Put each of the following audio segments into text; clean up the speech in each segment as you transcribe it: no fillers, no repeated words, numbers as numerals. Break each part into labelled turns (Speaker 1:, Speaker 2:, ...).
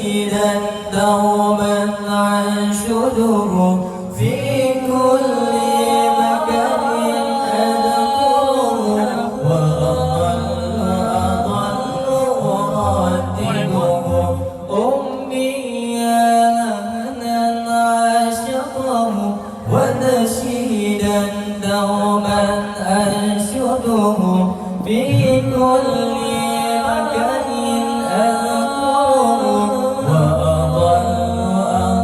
Speaker 1: ونشيدا دوما أنشده في كل مكان أذكره وأضل أردده أمي يا لهنا عاشقه ونشيدا دوما أنشده في كل مكان أذكره وأضل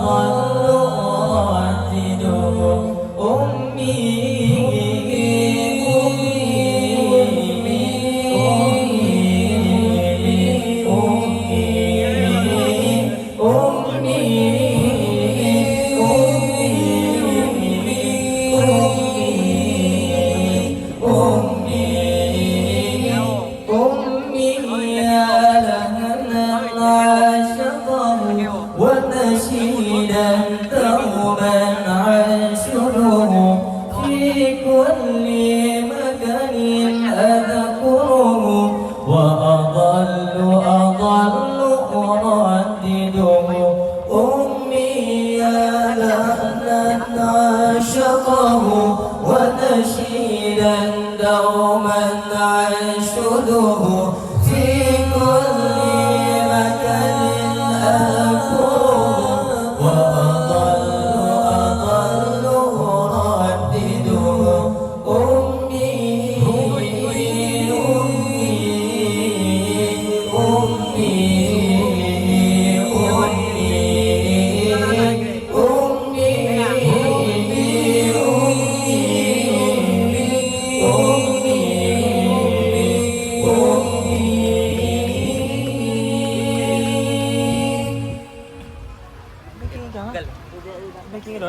Speaker 1: أردده ونشيدا دوما أنشده في كل مكان أذكره وأضل أردده أمي يا لهنا عاشقه ونشيدا دوما أنشده في كل مكان أذكره وأضل أردده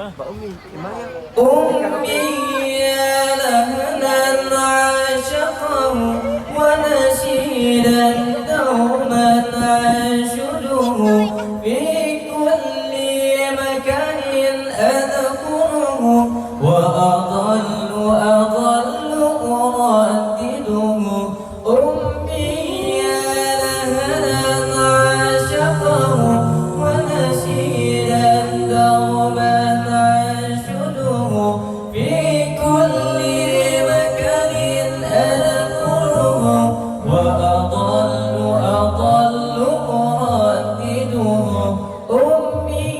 Speaker 1: أمي أمي يا لهنا عاشقه ونشيدا دوما أنشده في كل مكان أذكره وأضل أردده أمي يا لهنا عاشقه ونشيدا دوما في كل مكان أذكره وأضل أردده أمي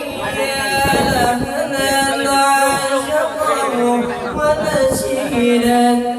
Speaker 1: يا لهنا عاشقه ونشيدا